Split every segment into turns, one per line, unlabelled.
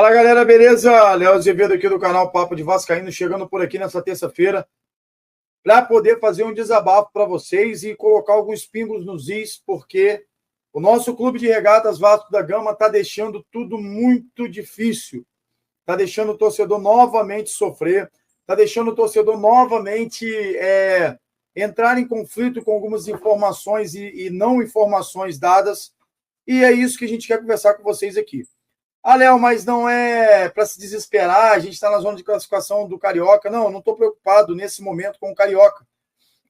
Fala galera, beleza? Léo Azevedo aqui do canal Papo de Vascaíno, chegando por aqui nessa terça-feira para poder fazer um desabafo para vocês e colocar alguns pingos nos is, porque o nosso clube de regatas Vasco da Gama está deixando tudo muito difícil, está deixando o torcedor novamente sofrer, está deixando o torcedor novamente entrar em conflito com algumas informações e não informações dadas, e é isso que a gente quer conversar com vocês aqui. Ah, Léo, mas não é para se desesperar, a gente está na zona de classificação do Carioca. Não, eu não estou preocupado nesse momento com o Carioca.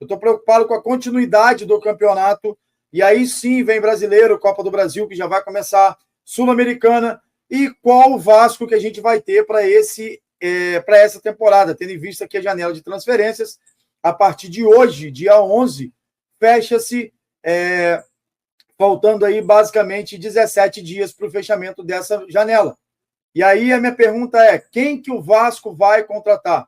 Eu estou preocupado com a continuidade do campeonato. E aí sim vem Brasileiro, Copa do Brasil, que já vai começar, Sul-Americana, e qual o Vasco que a gente vai ter para essa temporada, tendo em vista que a janela de transferências, a partir de hoje, dia 11, fecha-se... faltando aí basicamente 17 dias para o fechamento dessa janela. E aí a minha pergunta é, quem que o Vasco vai contratar?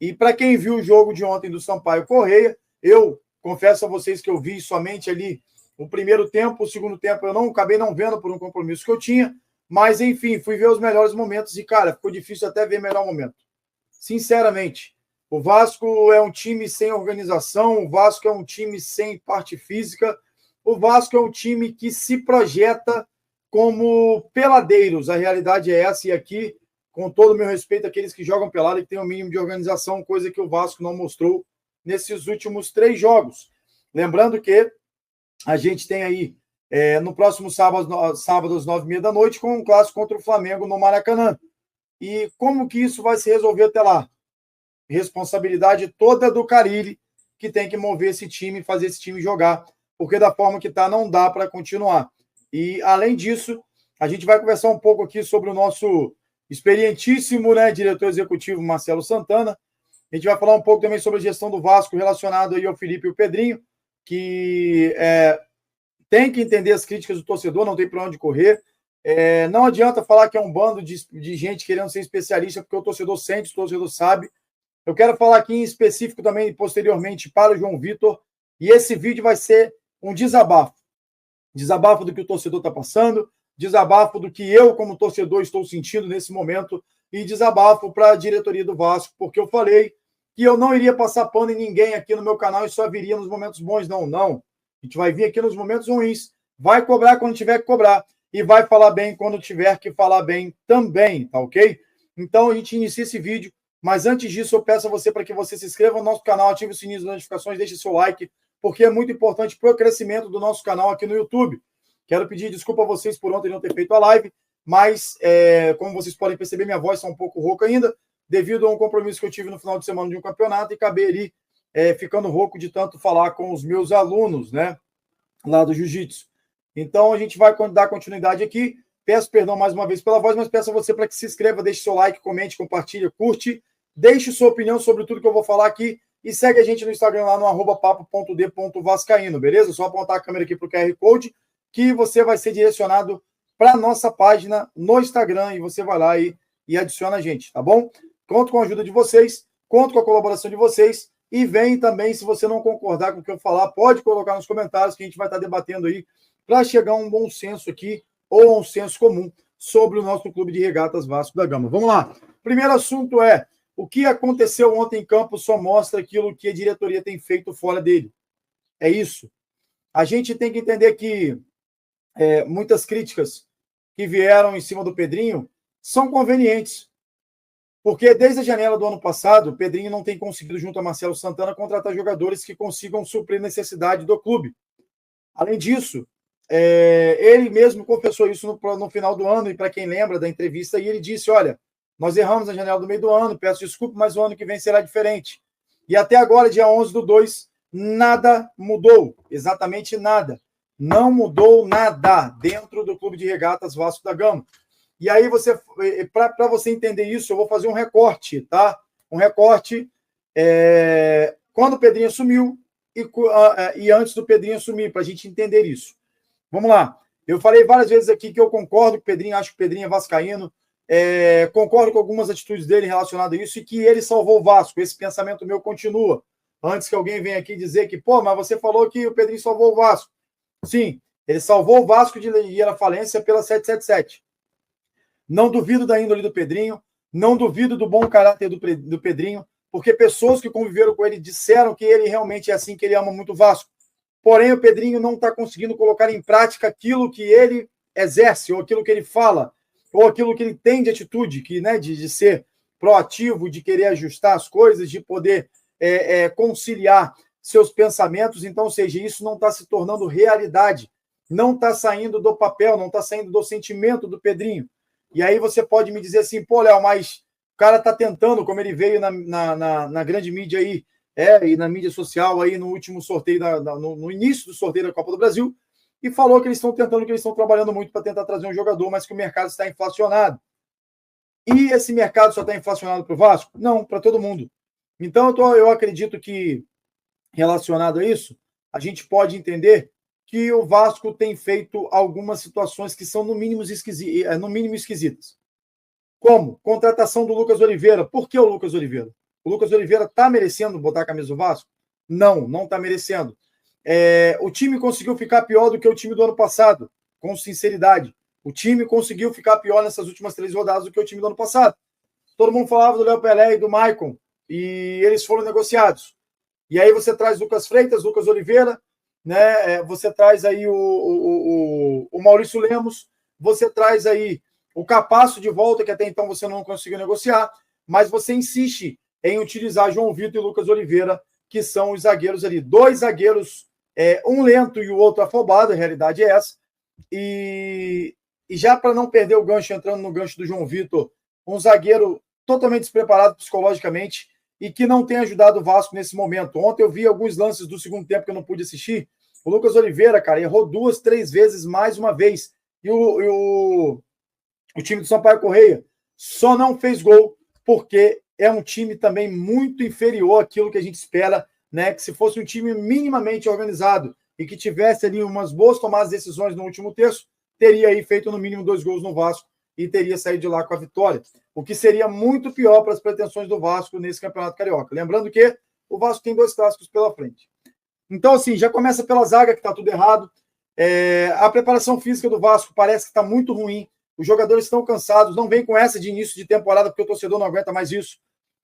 E para quem viu o jogo de ontem do Sampaio Corrêa, eu confesso a vocês que eu vi somente ali o primeiro tempo, o segundo tempo eu acabei não vendo por um compromisso que eu tinha, mas enfim, fui ver os melhores momentos e, cara, ficou difícil até ver o melhor momento. Sinceramente, o Vasco é um time sem organização, o Vasco é um time sem parte física. O Vasco é um time que se projeta como peladeiros. A realidade é essa, e aqui, com todo o meu respeito àqueles que jogam pelada e que têm um mínimo de organização, coisa que o Vasco não mostrou nesses últimos 3 jogos. Lembrando que a gente tem aí, no próximo sábado às 9h30 da noite, com um clássico contra o Flamengo no Maracanã. E como que isso vai se resolver até lá? Responsabilidade toda do Carille, que tem que mover esse time, fazer esse time jogar, porque da forma que está não dá para continuar. E, além disso, a gente vai conversar um pouco aqui sobre o nosso experientíssimo diretor executivo Marcelo Santana. A gente vai falar um pouco também sobre a gestão do Vasco relacionado aí ao Felipe e o Pedrinho, que tem que entender as críticas do torcedor, não tem para onde correr. Não adianta falar que é um bando de gente querendo ser especialista, porque o torcedor sente, o torcedor sabe. Eu quero falar aqui em específico também, posteriormente, para o João Vitor, e esse vídeo vai ser um desabafo. Desabafo do que o torcedor está passando, desabafo do que eu, como torcedor, estou sentindo nesse momento, e desabafo para a diretoria do Vasco, porque eu falei que eu não iria passar pano em ninguém aqui no meu canal e só viria nos momentos bons. Não. A gente vai vir aqui nos momentos ruins, vai cobrar quando tiver que cobrar, e vai falar bem quando tiver que falar bem também, tá ok? Então a gente inicia esse vídeo, mas antes disso eu peço a você para que você se inscreva no nosso canal, ative o sininho das notificações, deixe seu like, porque é muito importante para o crescimento do nosso canal aqui no YouTube. Quero pedir desculpa a vocês por ontem não ter feito a live, mas, como vocês podem perceber, minha voz está um pouco rouca ainda, devido a um compromisso que eu tive no final de semana de um campeonato e acabei ali ficando rouco de tanto falar com os meus alunos, lá do Jiu-Jitsu. Então, a gente vai dar continuidade aqui. Peço perdão mais uma vez pela voz, mas peço a você para que se inscreva, deixe seu like, comente, compartilhe, curte, deixe sua opinião sobre tudo que eu vou falar aqui. E segue a gente no Instagram lá no @papo.d.vascaíno, beleza? Só apontar a câmera aqui para o QR Code que você vai ser direcionado para a nossa página no Instagram e você vai lá e adiciona a gente, tá bom? Conto com a ajuda de vocês, conto com a colaboração de vocês e vem também, se você não concordar com o que eu falar, pode colocar nos comentários que a gente vai estar debatendo aí para chegar a um bom senso aqui ou a um senso comum sobre o nosso Clube de Regatas Vasco da Gama. Vamos lá. Primeiro assunto é: o que aconteceu ontem em campo só mostra aquilo que a diretoria tem feito fora dele. É isso. A gente tem que entender que muitas críticas que vieram em cima do Pedrinho são convenientes. Porque desde a janela do ano passado, o Pedrinho não tem conseguido, junto a Marcelo Santana, contratar jogadores que consigam suprir a necessidade do clube. Além disso, ele mesmo confessou isso no final do ano, e para quem lembra da entrevista, e ele disse: olha, nós erramos na janela do meio do ano, peço desculpa, mas o ano que vem será diferente. E até agora, dia 11/2, nada mudou, exatamente nada. Não mudou nada dentro do Clube de Regatas Vasco da Gama. E aí, para você entender isso, eu vou fazer um recorte, tá? Um recorte quando o Pedrinho assumiu e antes do Pedrinho assumir, para a gente entender isso. Vamos lá. Eu falei várias vezes aqui que eu concordo com o Pedrinho, acho que o Pedrinho é vascaíno, concordo com algumas atitudes dele relacionadas a isso e que ele salvou o Vasco. Esse pensamento meu continua. Antes que alguém venha aqui dizer que, mas você falou que o Pedrinho salvou o Vasco. Sim, ele salvou o Vasco de ir à falência pela 777. Não duvido da índole do Pedrinho, não duvido do bom caráter do Pedrinho, porque pessoas que conviveram com ele disseram que ele realmente é assim, que ele ama muito o Vasco. Porém, o Pedrinho não está conseguindo colocar em prática aquilo que ele exerce, ou aquilo que ele fala, ou aquilo que ele tem de atitude, que, né, de ser proativo, de querer ajustar as coisas, de poder conciliar seus pensamentos. Então, ou seja, isso não está se tornando realidade, não está saindo do papel, não está saindo do sentimento do Pedrinho. E aí você pode me dizer assim, pô, Léo, mas o cara está tentando, como ele veio na grande mídia aí, e na mídia social aí no último sorteio, no início do sorteio da Copa do Brasil, e falou que eles estão tentando, que eles estão trabalhando muito para tentar trazer um jogador, mas que o mercado está inflacionado. E esse mercado só está inflacionado para o Vasco? Não, para todo mundo. Então, eu acredito que, relacionado a isso, a gente pode entender que o Vasco tem feito algumas situações que são, no mínimo esquisitas. Como? Contratação do Lucas Oliveira. Por que o Lucas Oliveira? O Lucas Oliveira está merecendo botar a camisa do Vasco? Não, não está merecendo. O time conseguiu ficar pior do que o time do ano passado, com sinceridade. O time conseguiu ficar pior nessas últimas 3 rodadas do que o time do ano passado. Todo mundo falava do Léo Pelé e do Maicon, e eles foram negociados. E aí você traz Lucas Freitas, Lucas Oliveira, né? Você traz aí o Maurício Lemos, você traz aí o Capasso de volta, que até então você não conseguiu negociar, mas você insiste em utilizar João Vitor e Lucas Oliveira, que são os zagueiros ali. 2 zagueiros, um lento e o outro afobado, a realidade é essa. E já para não perder o gancho, entrando no gancho do João Vitor, um zagueiro totalmente despreparado psicologicamente e que não tem ajudado o Vasco nesse momento. Ontem eu vi alguns lances do segundo tempo que eu não pude assistir. O Lucas Oliveira, cara, errou 2, 3 vezes mais uma vez. E o time do Sampaio Correia só não fez gol porque é um time também muito inferior àquilo que a gente espera, né? Que se fosse um time minimamente organizado e que tivesse ali umas boas tomadas de decisões no último terço, teria aí feito no mínimo 2 gols no Vasco e teria saído de lá com a vitória. O que seria muito pior para as pretensões do Vasco nesse Campeonato Carioca. Lembrando que o Vasco tem 2 clássicos pela frente. Então, assim, já começa pela zaga, que está tudo errado. A preparação física do Vasco parece que está muito ruim. Os jogadores estão cansados, não vem com essa de início de temporada, porque o torcedor não aguenta mais isso.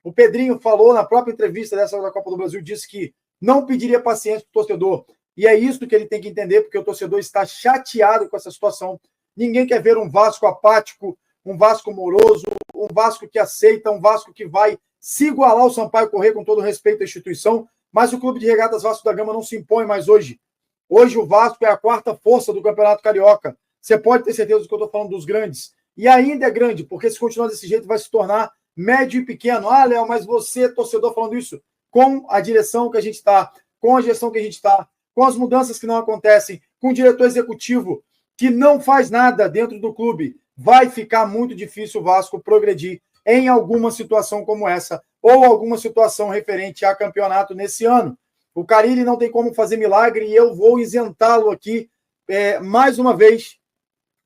O Pedrinho falou na própria entrevista dessa da Copa do Brasil, disse que não pediria paciência para o torcedor. E é isso que ele tem que entender, porque o torcedor está chateado com essa situação. Ninguém quer ver um Vasco apático, um Vasco moroso, um Vasco que aceita, um Vasco que vai se igualar ao Sampaio Corrêa, com todo respeito à instituição, mas o Clube de Regatas Vasco da Gama não se impõe mais hoje. Hoje o Vasco é a 4ª força do Campeonato Carioca. Você pode ter certeza do que eu estou falando dos grandes. E ainda é grande, porque se continuar desse jeito vai se tornar médio e pequeno. Ah, Léo, mas você, torcedor, falando isso com a direção que a gente está, com a gestão que a gente está, com as mudanças que não acontecem, com o diretor executivo que não faz nada dentro do clube, vai ficar muito difícil o Vasco progredir em alguma situação como essa, ou alguma situação referente a campeonato nesse ano. O Carille não tem como fazer milagre e eu vou isentá-lo aqui mais uma vez,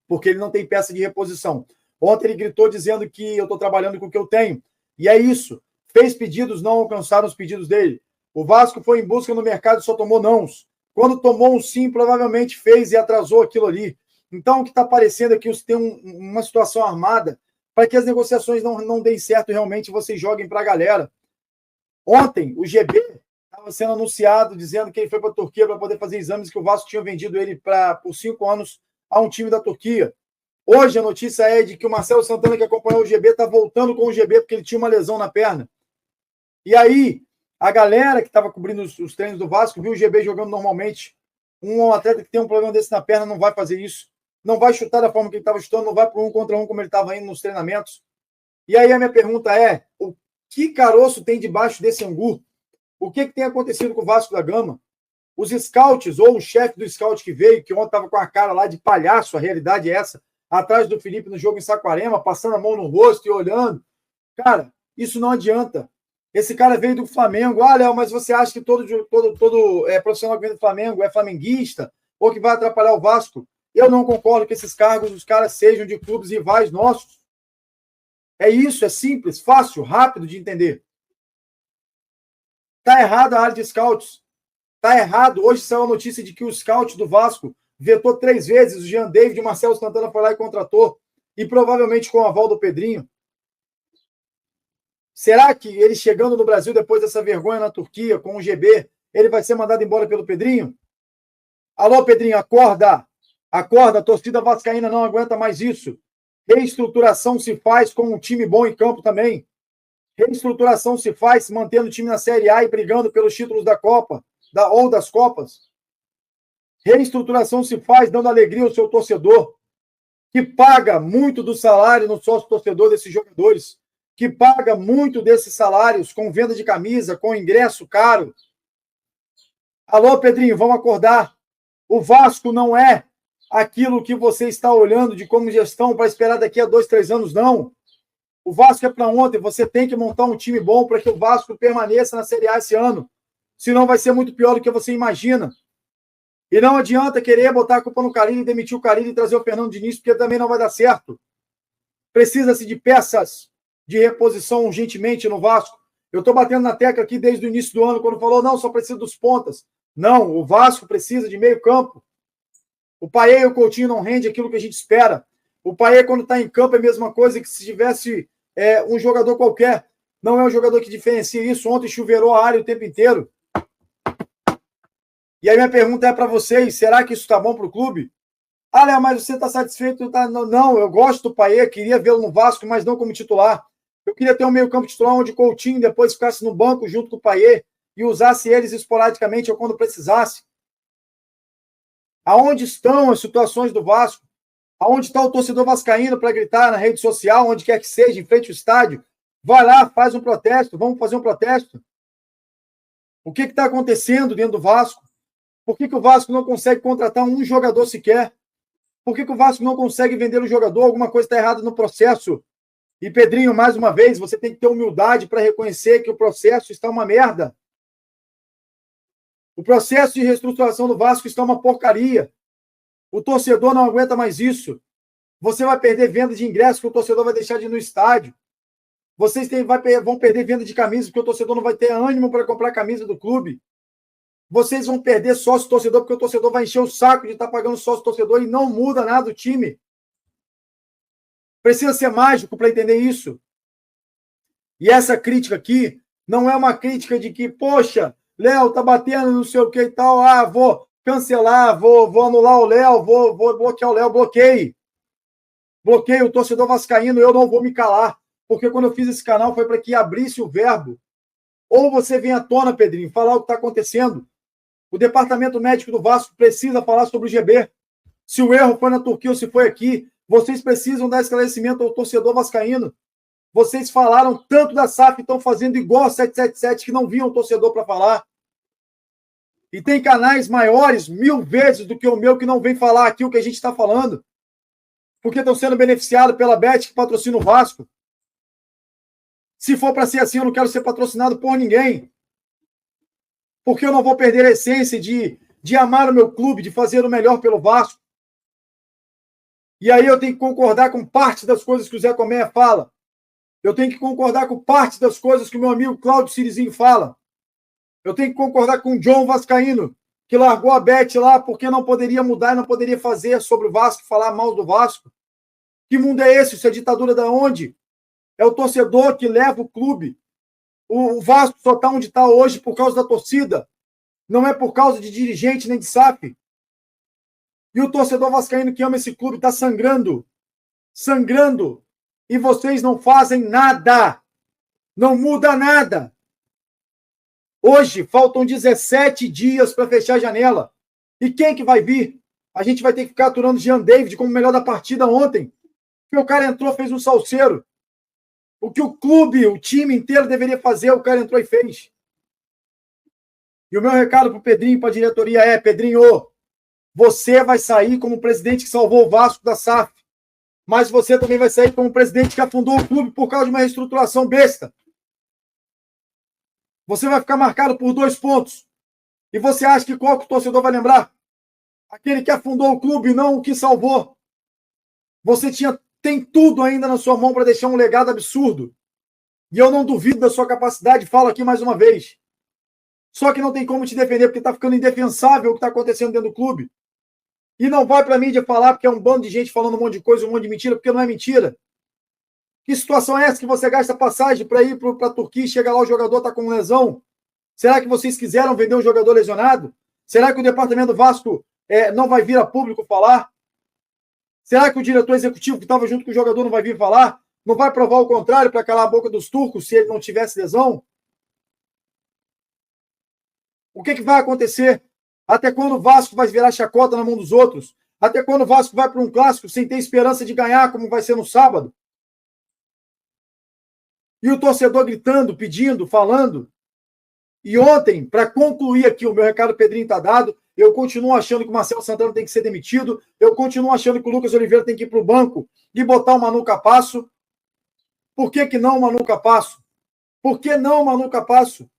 porque ele não tem peça de reposição. Ontem ele gritou dizendo que eu estou trabalhando com o que eu tenho. E é isso. Fez pedidos, não alcançaram os pedidos dele. O Vasco foi em busca no mercado e só tomou nãos. Quando tomou um sim, provavelmente fez e atrasou aquilo ali. Então, o que está aparecendo aqui, você tem uma situação armada para que as negociações não deem certo realmente, vocês joguem para a galera. Ontem, o GB estava sendo anunciado, dizendo que ele foi para a Turquia para poder fazer exames, que o Vasco tinha vendido ele por 5 anos a um time da Turquia. Hoje a notícia é de que o Marcelo Santana, que acompanhou o GB, está voltando com o GB porque ele tinha uma lesão na perna. E aí, a galera que estava cobrindo os treinos do Vasco viu o GB jogando normalmente. Um atleta que tem um problema desse na perna não vai fazer isso. Não vai chutar da forma que ele estava chutando, não vai para 1 contra 1 como ele estava indo nos treinamentos. E aí a minha pergunta é, o que caroço tem debaixo desse angu? O que tem acontecido com o Vasco da Gama? Os scouts, ou o chefe do scout que veio, que ontem estava com a cara lá de palhaço, a realidade é essa, atrás do Felipe no jogo em Saquarema, passando a mão no rosto e olhando. Cara, isso não adianta. Esse cara veio do Flamengo. Ah, Léo, mas você acha que todo profissional que vem do Flamengo é flamenguista ou que vai atrapalhar o Vasco? Eu não concordo que esses cargos, os caras sejam de clubes rivais nossos. É isso, é simples, fácil, rápido de entender. Está errado a área de scouts. Está errado. Hoje saiu a notícia de que o scout do Vasco vetou 3 vezes. O Jean David e o Marcelo Santana foi lá e contratou. e provavelmente com o aval do Pedrinho. Será que ele chegando no Brasil depois dessa vergonha na Turquia, com o GB, ele vai ser mandado embora pelo Pedrinho? Alô, Pedrinho, acorda! Acorda, a torcida vascaína não aguenta mais isso. Reestruturação se faz com um time bom em campo também. Reestruturação se faz mantendo o time na Série A e brigando pelos títulos da Copa, ou das Copas. Reestruturação se faz dando alegria ao seu torcedor, que paga muito do salário no sócio-torcedor desses jogadores, que paga muito desses salários com venda de camisa, com ingresso caro. Alô, Pedrinho, vamos acordar. O Vasco não é aquilo que você está olhando de como gestão para esperar daqui a 2, 3 anos, não. O Vasco é para ontem. Você tem que montar um time bom para que o Vasco permaneça na Série A esse ano. Senão vai ser muito pior do que você imagina. E não adianta querer botar a culpa no Carille, demitir o Carille e trazer o Fernando Diniz, porque também não vai dar certo. Precisa-se de peças de reposição urgentemente no Vasco. Eu estou batendo na tecla aqui desde o início do ano, quando falou, não, só precisa dos pontas. Não, o Vasco precisa de meio campo. O Payet e o Coutinho não rende aquilo que a gente espera. O Payet, quando está em campo, é a mesma coisa que se tivesse um jogador qualquer. Não é um jogador que diferencia isso. Ontem chuveirou a área o tempo inteiro. E aí minha pergunta é para vocês, será que isso está bom para o clube? Ah, Léo, mas você está satisfeito? Tá? Não, eu gosto do Payet, queria vê-lo no Vasco, mas não como titular. Eu queria ter um meio-campo titular onde o Coutinho depois ficasse no banco junto com o Payet e usasse eles esporadicamente ou quando precisasse. Aonde estão as situações do Vasco? Aonde está o torcedor vascaíno para gritar na rede social, onde quer que seja, em frente ao estádio? Vai lá, faz um protesto, vamos fazer um protesto. O que está acontecendo dentro do Vasco? Por que o Vasco não consegue contratar um jogador sequer? Por que o Vasco não consegue vender o jogador? Alguma coisa está errada no processo. E, Pedrinho, mais uma vez, você tem que ter humildade para reconhecer que o processo está uma merda. O processo de reestruturação do Vasco está uma porcaria. O torcedor não aguenta mais isso. Você vai perder venda de ingressos, que o torcedor vai deixar de ir no estádio. Vocês vão perder venda de camisa, porque o torcedor não vai ter ânimo para comprar a camisa do clube. Vocês vão perder sócio-torcedor, porque o torcedor vai encher o saco de estar pagando sócio-torcedor e não muda nada o time. Precisa ser mágico para entender isso. E essa crítica aqui não é uma crítica de que, poxa, Léo tá batendo não sei o que e tal, vou cancelar, vou anular o Léo, vou bloquear o Léo, bloqueei o torcedor vascaíno, eu não vou me calar, porque quando eu fiz esse canal foi para que abrisse o verbo. Ou você vem à tona, Pedrinho, falar o que está acontecendo. O departamento médico do Vasco precisa falar sobre o GB. Se o erro foi na Turquia ou se foi aqui, vocês precisam dar esclarecimento ao torcedor vascaíno. Vocês falaram tanto da SAF, estão fazendo igual a 777, que não viam o torcedor para falar. E tem canais maiores, 1000 vezes do que o meu, que não vem falar aqui o que a gente está falando. Porque estão sendo beneficiados pela Bet, que patrocina o Vasco. Se for para ser assim, eu não quero ser patrocinado por ninguém. Porque eu não vou perder a essência de amar o meu clube, de fazer o melhor pelo Vasco. E aí eu tenho que concordar com parte das coisas que o Zé Comé fala. Eu tenho que concordar com parte das coisas que o meu amigo Cláudio Cirizinho fala. Eu tenho que concordar com o John Vascaíno, que largou a Bet lá porque não poderia mudar, não poderia fazer sobre o Vasco, falar mal do Vasco. Que mundo é esse? Isso é ditadura da onde? É o torcedor que leva o clube. O Vasco só está onde está hoje por causa da torcida. Não é por causa de dirigente nem de SAF. E o torcedor vascaíno que ama esse clube está sangrando. Sangrando. E vocês não fazem nada. Não muda nada. Hoje faltam 17 dias para fechar a janela. E quem que vai vir? A gente vai ter que ficar aturando Jean David como melhor da partida ontem. Porque o cara entrou, fez um salseiro. O que o clube, o time inteiro deveria fazer, o cara entrou e fez. E o meu recado para o Pedrinho e para a diretoria é, Pedrinho, você vai sair como presidente que salvou o Vasco da SAF. Mas você também vai sair como presidente que afundou o clube por causa de uma reestruturação besta. Você vai ficar marcado por 2 pontos. E você acha que qual que o torcedor vai lembrar? Aquele que afundou o clube, não o que salvou. Você tem tudo ainda na sua mão para deixar um legado absurdo. E eu não duvido da sua capacidade, falo aqui mais uma vez. Só que não tem como te defender, porque está ficando indefensável o que está acontecendo dentro do clube. E não vai para a mídia falar porque é um bando de gente falando um monte de coisa, um monte de mentira, porque não é mentira. Que situação é essa que você gasta passagem para ir para a Turquia e chega lá o jogador está com lesão? Será que vocês quiseram vender um jogador lesionado? Será que o departamento do Vasco não vai vir a público falar? Será que o diretor executivo que estava junto com o jogador não vai vir falar? Não vai provar o contrário para calar a boca dos turcos se ele não tivesse lesão? O que vai acontecer? Até quando o Vasco vai virar chacota na mão dos outros? Até quando o Vasco vai para um clássico sem ter esperança de ganhar, como vai ser no sábado? E o torcedor gritando, pedindo, falando. E ontem, para concluir aqui, o meu recado, Pedrinho, está dado. Eu continuo achando que o Marcelo Santana tem que ser demitido. Eu continuo achando que o Lucas Oliveira tem que ir para o banco e botar o Manu Capasso. Por que não o Manu Capasso? Por que não o Manu Capasso?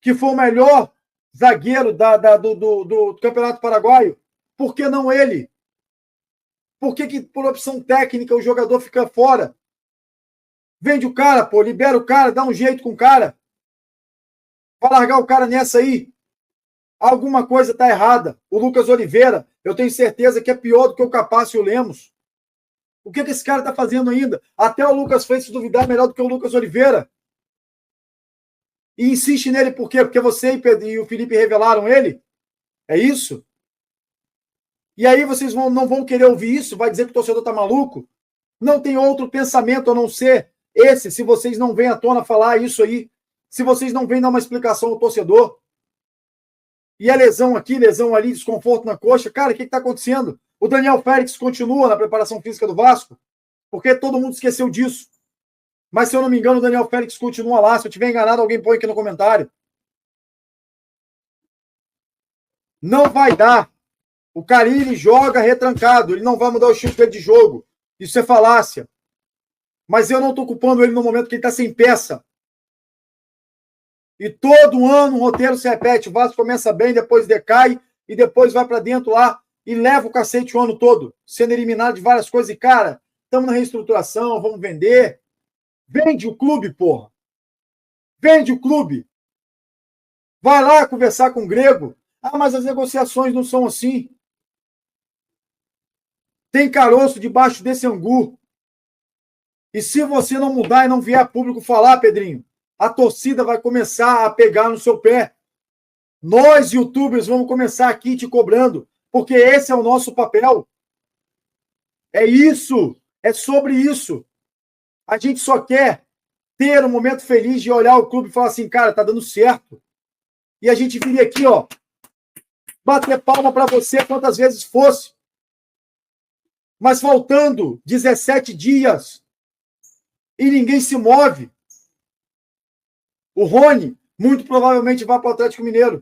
Que foi o melhor zagueiro do Campeonato Paraguaio. Por que não ele? Por que por opção técnica o jogador fica fora? Vende o cara, pô, libera o cara, dá um jeito com o cara. Vai largar o cara nessa aí. Alguma coisa está errada. O Lucas Oliveira, eu tenho certeza que é pior do que o Capasso e o Lemos. O que esse cara está fazendo ainda? Até o Lucas fez se duvidar melhor do que o Lucas Oliveira. E insiste nele por quê? Porque você e o Felipe revelaram ele? É isso? E aí vocês não vão querer ouvir isso? Vai dizer que o torcedor está maluco? Não tem outro pensamento a não ser esse, se vocês não vêm à tona falar isso aí. Se vocês não vêm dar uma explicação ao torcedor. E a lesão aqui, lesão ali, desconforto na coxa. Cara, o que está acontecendo? O Daniel Félix continua na preparação física do Vasco? Porque todo mundo esqueceu disso. Mas, se eu não me engano, o Daniel Félix continua lá. Se eu estiver enganado, alguém põe aqui no comentário. Não vai dar. O Carille joga retrancado. Ele não vai mudar o estilo dele de jogo. Isso é falácia. Mas eu não estou culpando ele no momento que ele está sem peça. E todo ano o roteiro se repete. O Vasco começa bem, depois decai, e depois vai para dentro lá e leva o cacete o ano todo, sendo eliminado de várias coisas. E, cara, estamos na reestruturação, vamos vender. Vende o clube, porra. Vende o clube. Vai lá conversar com o Grego. Ah, mas as negociações não são assim. Tem caroço debaixo desse angu. E se você não mudar e não vier a público falar, Pedrinho, a torcida vai começar a pegar no seu pé. Nós, youtubers, vamos começar aqui te cobrando, porque esse é o nosso papel. É isso. É sobre isso. A gente só quer ter um momento feliz de olhar o clube e falar assim, cara, tá dando certo. E a gente viria aqui, ó, bater palma para você quantas vezes fosse. Mas faltando 17 dias e ninguém se move. O Rony, muito provavelmente, vai para o Atlético Mineiro.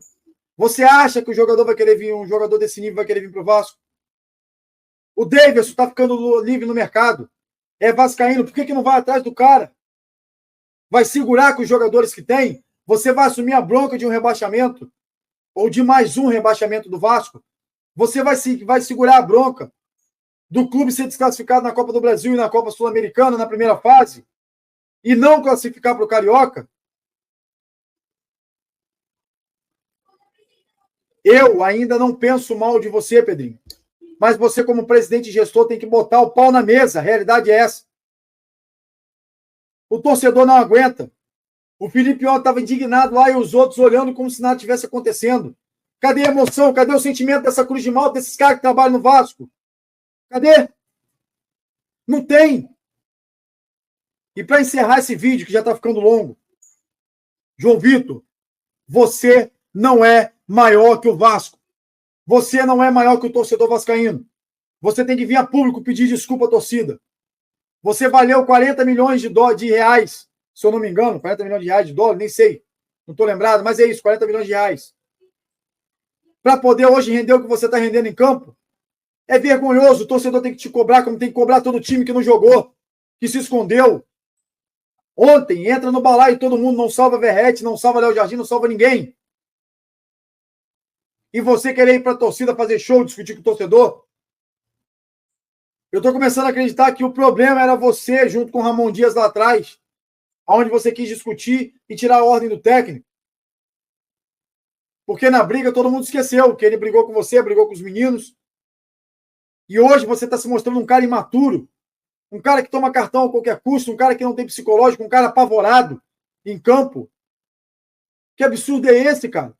Você acha que o jogador vai querer vir, um jogador desse nível vai querer vir para o Vasco? O Davidson está ficando livre no mercado. É vascaíno. Por que não vai atrás do cara? Vai segurar com os jogadores que tem? Você vai assumir a bronca de um rebaixamento? Ou de mais um rebaixamento do Vasco? Você vai segurar a bronca do clube ser desclassificado na Copa do Brasil e na Copa Sul-Americana na primeira fase? E não classificar para o Carioca? Eu ainda não penso mal de você, Pedrinho. Mas você, como presidente e gestor, tem que botar o pau na mesa. A realidade é essa. O torcedor não aguenta. O Felipe ontem estava indignado lá e os outros olhando como se nada tivesse acontecendo. Cadê a emoção? Cadê o sentimento dessa cruz de malta, desses caras que trabalham no Vasco? Cadê? Não tem. E para encerrar esse vídeo, que já está ficando longo, João Vitor, você não é maior que o Vasco. Você não é maior que o torcedor vascaíno. Você tem que vir a público pedir desculpa à torcida. Você valeu 40 milhões de reais, se eu não me engano, 40 milhões de reais de dólar, nem sei. Não estou lembrado, mas é isso, 40 milhões de reais. Para poder hoje render o que você está rendendo em campo, é vergonhoso. O torcedor tem que te cobrar, como tem que cobrar todo time que não jogou, que se escondeu. Ontem, entra no balaio todo mundo, não salva Verrete, não salva Léo Jardim, não salva ninguém. E você querer ir para a torcida fazer show, discutir com o torcedor? Eu estou começando a acreditar que o problema era você, junto com o Ramon Dias lá atrás, onde você quis discutir e tirar a ordem do técnico. Porque na briga todo mundo esqueceu que ele brigou com você, brigou com os meninos. E hoje você está se mostrando um cara imaturo, um cara que toma cartão a qualquer custo, um cara que não tem psicológico, um cara apavorado em campo. Que absurdo é esse, cara?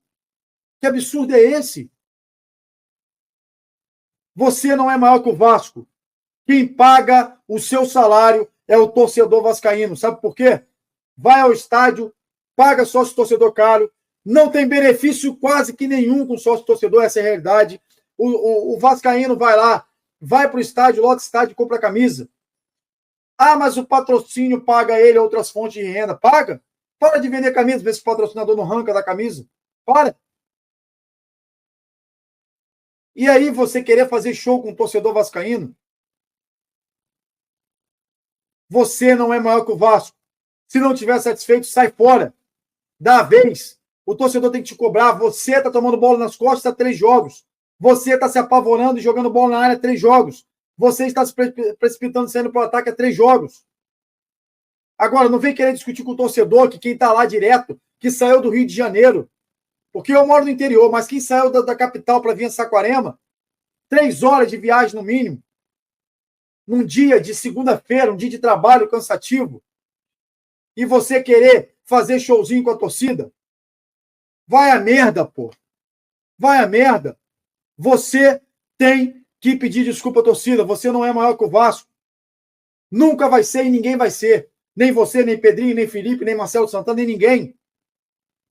Que absurdo é esse? Você não é maior que o Vasco. Quem paga o seu salário é o torcedor vascaíno. Sabe por quê? Vai ao estádio, paga sócio torcedor caro, não tem benefício quase que nenhum com sócio torcedor, essa é a realidade. O vascaíno vai lá, vai para o estádio, lota estádio e compra a camisa. Ah, mas o patrocínio paga ele outras fontes de renda. Paga. Para de vender camisa, vê se o patrocinador não arranca da camisa. Para. E aí você querer fazer show com o torcedor vascaíno? Você não é maior que o Vasco. Se não estiver satisfeito, sai fora. Da vez. O torcedor tem que te cobrar. Você está tomando bola nas costas há 3 jogos. Você está se apavorando e jogando bola na área há 3 jogos. Você está se precipitando, saindo para o ataque há 3 jogos. Agora, não vem querer discutir com o torcedor, que quem está lá direto, que saiu do Rio de Janeiro. Porque eu moro no interior, mas quem saiu da capital para vir a Saquarema, 3 horas de viagem no mínimo, num dia de segunda-feira, um dia de trabalho cansativo, e você querer fazer showzinho com a torcida, vai a merda, pô. Vai a merda. Você tem que pedir desculpa à torcida. Você não é maior que o Vasco. Nunca vai ser e ninguém vai ser. Nem você, nem Pedrinho, nem Felipe, nem Marcelo Santana, nem ninguém.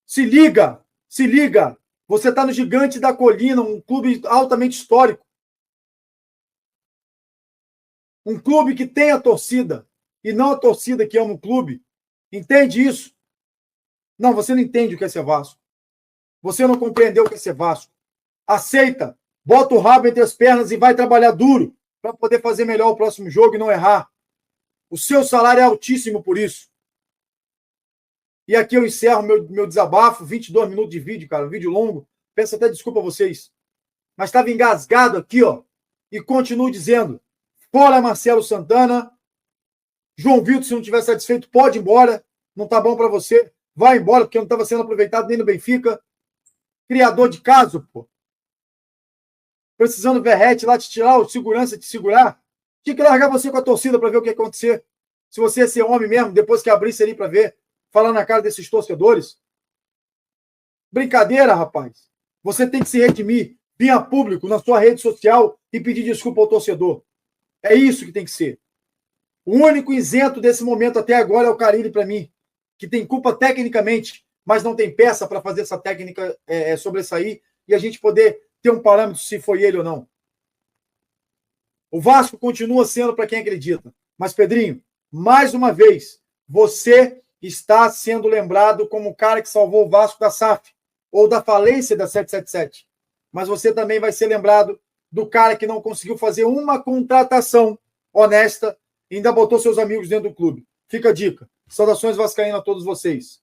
Se liga, se liga. Você está no Gigante da Colina, um clube altamente histórico. Um clube que tem a torcida e não a torcida que ama o clube. Entende isso? Não, você não entende o que é ser Vasco. Você não compreendeu o que é ser Vasco. Aceita, bota o rabo entre as pernas e vai trabalhar duro para poder fazer melhor o próximo jogo e não errar. O seu salário é altíssimo por isso. E aqui eu encerro meu desabafo, 22 minutos de vídeo, cara, um vídeo longo. Peço até desculpa a vocês. Mas estava engasgado aqui, ó. E continuo dizendo, fora Marcelo Santana, João Vitor, se não estiver satisfeito, pode ir embora. Não tá bom para você. Vai embora, porque não estava sendo aproveitado nem no Benfica. Criador de caso, pô. Precisando Verrete lá te tirar, o segurança te segurar. Tinha que largar você com a torcida para ver o que ia acontecer. Se você ia ser homem mesmo, depois que abrisse ali para ver, falar na cara desses torcedores. Brincadeira, rapaz. Você tem que se redimir, vir a público na sua rede social e pedir desculpa ao torcedor. É isso que tem que ser. O único isento desse momento até agora é o Carille para mim, que tem culpa tecnicamente, mas não tem peça para fazer essa técnica sobressair e a gente poder ter um parâmetro se foi ele ou não. O Vasco continua sendo para quem acredita. Mas, Pedrinho, mais uma vez, você está sendo lembrado como o cara que salvou o Vasco da SAF ou da falência da 777. Mas você também vai ser lembrado do cara que não conseguiu fazer uma contratação honesta e ainda botou seus amigos dentro do clube. Fica a dica. Saudações vascaínas a todos vocês.